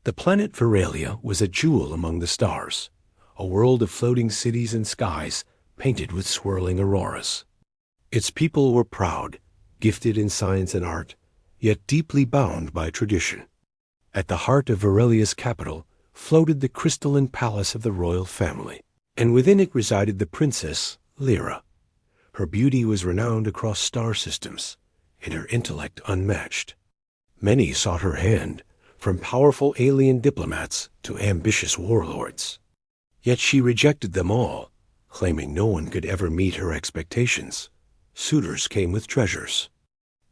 The planet Veralia was a jewel among the stars, a world of floating cities and skies painted with swirling auroras. Its people were proud, gifted in science and art, yet deeply bound by tradition. At the heart of Verelia's capital floated the crystalline palace of the royal family, and within it resided the princess, Lyra. Her beauty was renowned across star systems, and her intellect unmatched. Many sought her hand, from powerful alien diplomats to ambitious warlords. Yet she rejected them all, claiming no one could ever meet her expectations. Suitors came with treasures,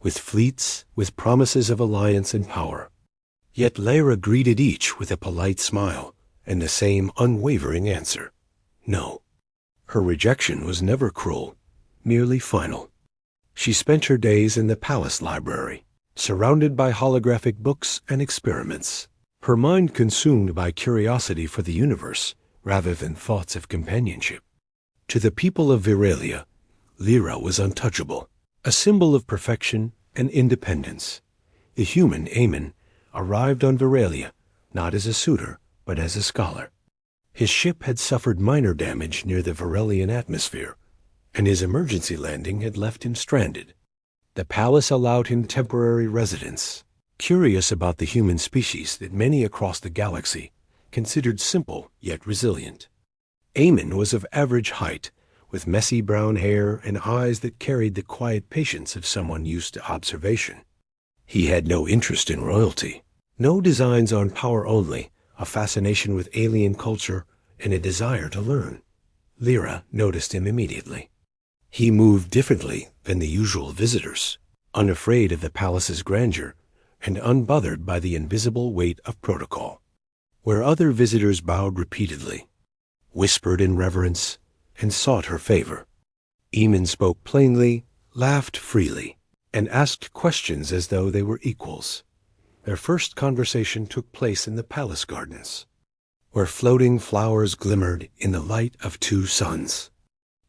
with fleets, with promises of alliance and power. Yet Lyra greeted each with a polite smile and the same unwavering answer: no. Her rejection was never cruel, merely final. She spent her days in the palace library, surrounded by holographic books and experiments, her mind consumed by curiosity for the universe rather than thoughts of companionship. To the people of Veralia, Lyra was untouchable, a symbol of perfection and independence. The human Aemon arrived on Veralia not as a suitor, but as a scholar. His ship had suffered minor damage near the Verelian atmosphere, and his emergency landing had left him stranded. The palace allowed him temporary residence, curious about the human species that many across the galaxy considered simple yet resilient. Aemon was of average height, with messy brown hair and eyes that carried the quiet patience of someone used to observation. He had no interest in royalty, no designs on power only, a fascination with alien culture and a desire to learn. Lyra noticed him immediately. He moved differently than the usual visitors, unafraid of the palace's grandeur and unbothered by the invisible weight of protocol. Where other visitors bowed repeatedly, whispered in reverence, and sought her favor, Aemon spoke plainly, laughed freely, and asked questions as though they were equals. Their first conversation took place in the palace gardens, where floating flowers glimmered in the light of two suns.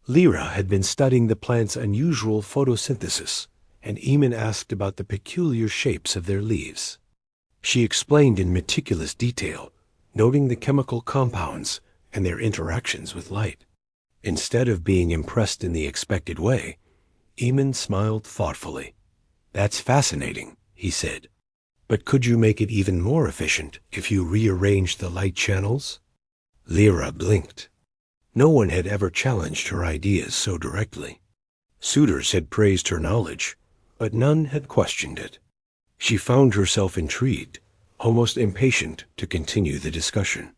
Lyra had been studying the plant's unusual photosynthesis, and Aemon asked about the peculiar shapes of their leaves. She explained in meticulous detail, noting the chemical compounds and their interactions with light. Instead of being impressed in the expected way, Aemon smiled thoughtfully. "That's fascinating," he said. "But could you make it even more efficient if you rearranged the light channels?" Lyra blinked. No one had ever challenged her ideas so directly. Suitors had praised her knowledge, but none had questioned it. She found herself intrigued, almost impatient to continue the discussion.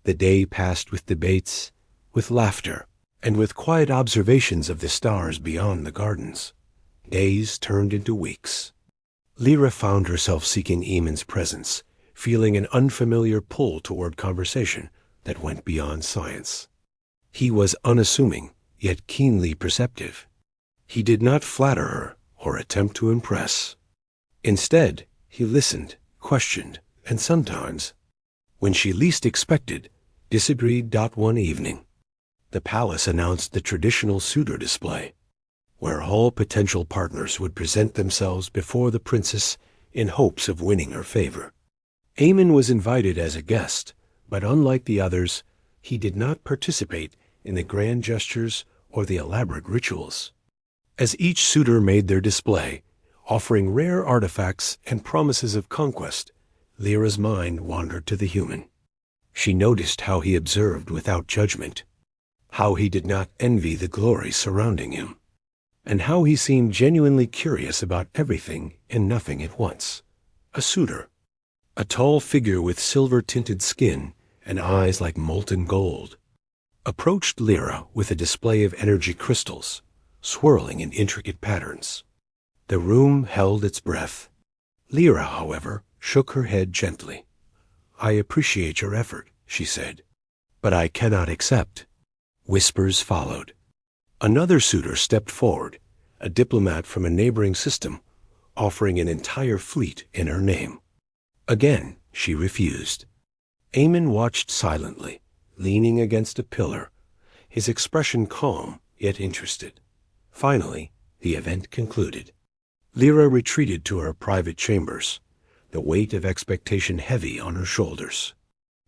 The day passed with debates, with laughter, and with quiet observations of the stars beyond the gardens. Days turned into weeks. Lyra found herself seeking Aemon's presence, feeling an unfamiliar pull toward conversation that went beyond science. He was unassuming, yet keenly perceptive. He did not flatter her or attempt to impress. Instead, he listened, questioned, and sometimes, when she least expected, disagreed. One evening, the palace announced the traditional suitor display, where all potential partners would present themselves before the princess in hopes of winning her favor. Aemon was invited as a guest, but unlike the others, he did not participate in the grand gestures or the elaborate rituals. As each suitor made their display, offering rare artifacts and promises of conquest, Lyra's mind wandered to the human. She noticed how he observed without judgment, how he did not envy the glory surrounding him, and how he seemed genuinely curious about everything and nothing at once. A suitor, a tall figure with silver-tinted skin and eyes like molten gold, approached Lyra with a display of energy crystals, swirling in intricate patterns. The room held its breath. Lyra, however, shook her head gently. "I appreciate your effort," she said, "but I cannot accept." Whispers followed. Another suitor stepped forward, a diplomat from a neighboring system, offering an entire fleet in her name. Again, she refused. Aemon watched silently, leaning against a pillar, his expression calm yet interested. Finally, the event concluded. Lyra retreated to her private chambers, the weight of expectation heavy on her shoulders.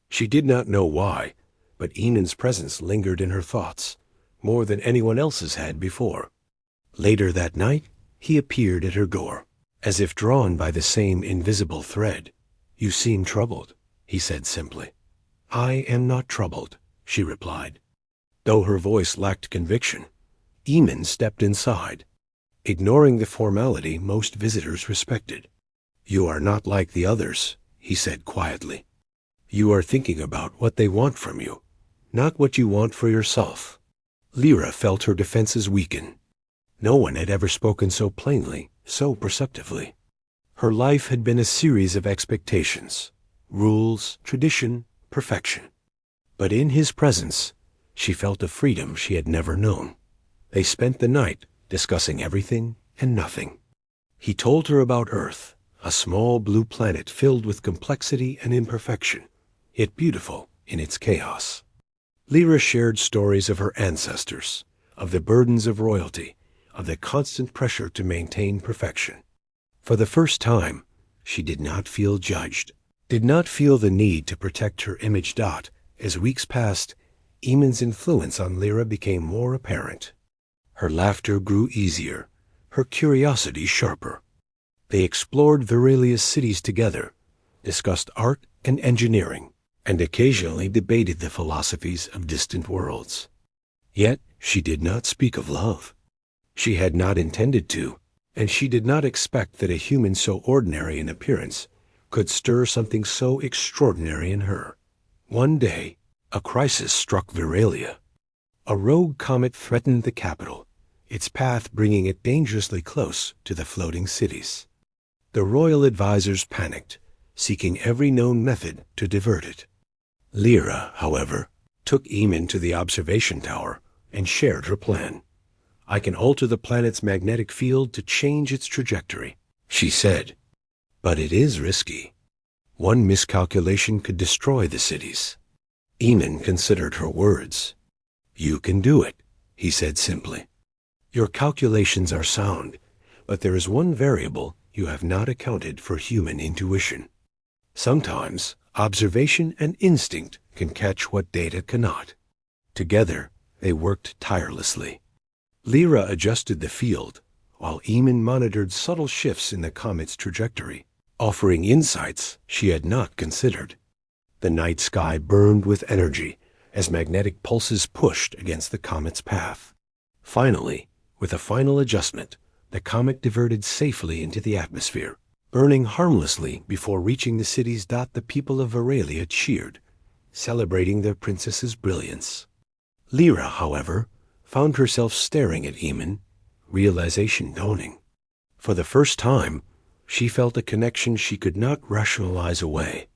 She did not know why, but Eamon's presence lingered in her thoughts, more than anyone else's had before. Later that night, he appeared at her door, as if drawn by the same invisible thread. "You seem troubled," he said simply. "I am not troubled," she replied. Though her voice lacked conviction, Eamon stepped inside, ignoring the formality most visitors respected. "You are not like the others," he said quietly. "You are thinking about what they want from you, not what you want for yourself." Lyra felt her defenses weaken. No one had ever spoken so plainly, so perceptively. Her life had been a series of expectations, rules, tradition, perfection. But in his presence, she felt a freedom she had never known. They spent the night discussing everything and nothing. He told her about Earth, a small blue planet filled with complexity and imperfection, yet beautiful in its chaos. Lyra shared stories of her ancestors, of the burdens of royalty, of the constant pressure to maintain perfection. For the first time, she did not feel judged, did not feel the need to protect her image. As weeks passed, Eamon's influence on Lyra became more apparent. Her laughter grew easier, her curiosity sharper. They explored Verelia's cities together, discussed art and engineering, and occasionally debated the philosophies of distant worlds. Yet she did not speak of love. She had not intended to, and she did not expect that a human so ordinary in appearance could stir something so extraordinary in her. One day, a crisis struck Verelia. A rogue comet threatened the capital, its path bringing it dangerously close to the floating cities. The royal advisors panicked, seeking every known method to divert it. Lyra, however, took Eamon to the observation tower and shared her plan. "I can alter the planet's magnetic field to change its trajectory," she said. "But it is risky. One miscalculation could destroy the cities." Eamon considered her words. "You can do it," he said simply. "Your calculations are sound, but there is one variable you have not accounted for: human intuition. Sometimes observation and instinct can catch what data cannot." Together, they worked tirelessly. Lyra adjusted the field, while Eamon monitored subtle shifts in the comet's trajectory, offering insights she had not considered. The night sky burned with energy as magnetic pulses pushed against the comet's path. Finally, with a final adjustment, the comet diverted safely into the atmosphere, burning harmlessly before reaching the cities. The people of Verelia cheered, celebrating their princess's brilliance. Lyra, however, found herself staring at Eamon, realization dawning. For the first time, she felt a connection she could not rationalize away.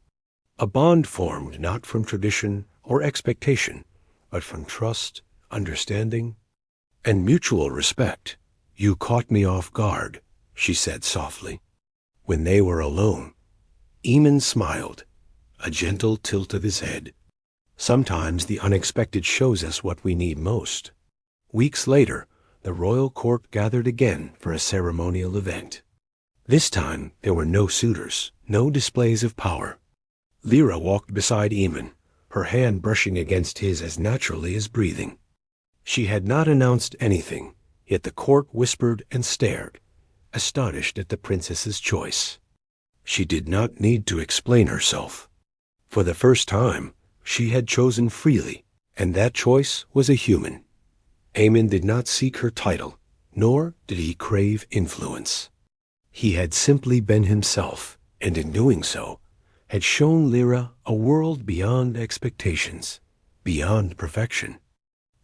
A bond formed not from tradition or expectation, but from trust, understanding, and mutual respect. "You caught me off guard," she said softly. When they were alone, Eamon smiled, a gentle tilt of his head. Sometimes the unexpected shows us what we need most. Weeks later, the royal court gathered again for a ceremonial event. This time, there were no suitors, no displays of power. Lyra walked beside Eamon, her hand brushing against his as naturally as breathing. She had not announced anything, yet the court whispered and stared, astonished at the princess's choice. She did not need to explain herself. For the first time, she had chosen freely, and that choice was a human. Eamon did not seek her title, nor did he crave influence. He had simply been himself, and in doing so, had shown Lyra a world beyond expectations, beyond perfection.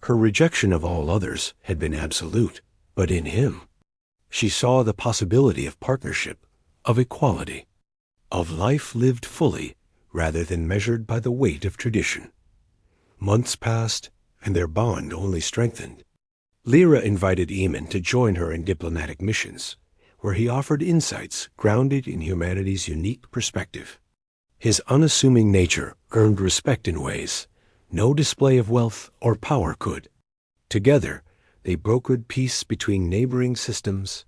Her rejection of all others had been absolute, but in him, she saw the possibility of partnership, of equality, of life lived fully rather than measured by the weight of tradition. Months passed, and their bond only strengthened. Lyra invited Eamon to join her in diplomatic missions, where he offered insights grounded in humanity's unique perspective. His unassuming nature earned respect in ways no display of wealth or power could. Together, they brokered peace between neighboring systems,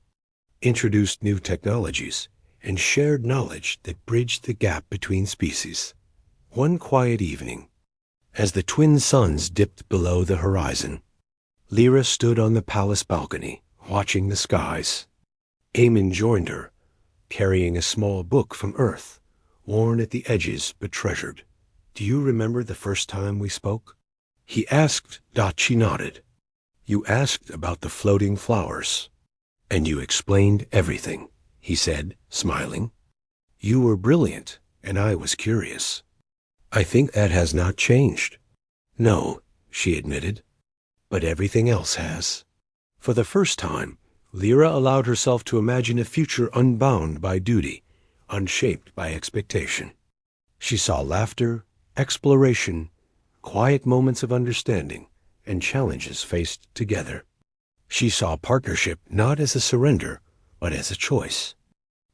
introduced new technologies, and shared knowledge that bridged the gap between species. One quiet evening, as the twin suns dipped below the horizon, Lyra stood on the palace balcony, watching the skies. Eamon joined her, carrying a small book from Earth, worn at the edges but treasured. "Do you remember the first time we spoke?" he asked. She nodded. "You asked about the floating flowers, and you explained everything," he said, smiling. "You were brilliant, and I was curious. I think that has not changed." "No," she admitted, "but everything else has." For the first time, Lyra allowed herself to imagine a future unbound by duty, unshaped by expectation. She saw laughter, exploration, quiet moments of understanding, and challenges faced together. She saw partnership not as a surrender, but as a choice.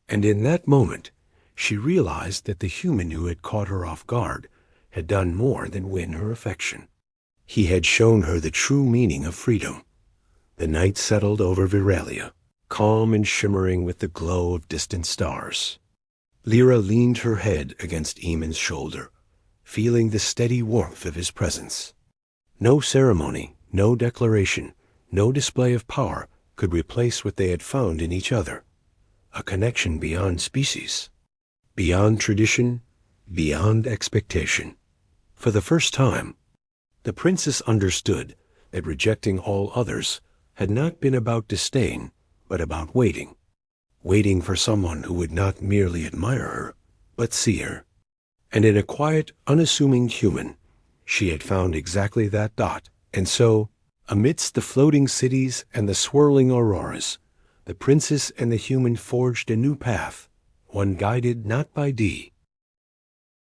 And in that moment, she realized that the human who had caught her off guard had done more than win her affection. He had shown her the true meaning of freedom. The night settled over Viralia, calm and shimmering with the glow of distant stars. Lyra leaned her head against Eamon's shoulder, feeling the steady warmth of his presence. No ceremony, no declaration, no display of power could replace what they had found in each other. A connection beyond species, beyond tradition, beyond expectation. For the first time, the princess understood that rejecting all others had not been about disdain, but about waiting. Waiting for someone who would not merely admire her, but see her. And in a quiet, unassuming human, she had found exactly that. And so, amidst the floating cities and the swirling auroras, the princess and the human forged a new path, one guided not by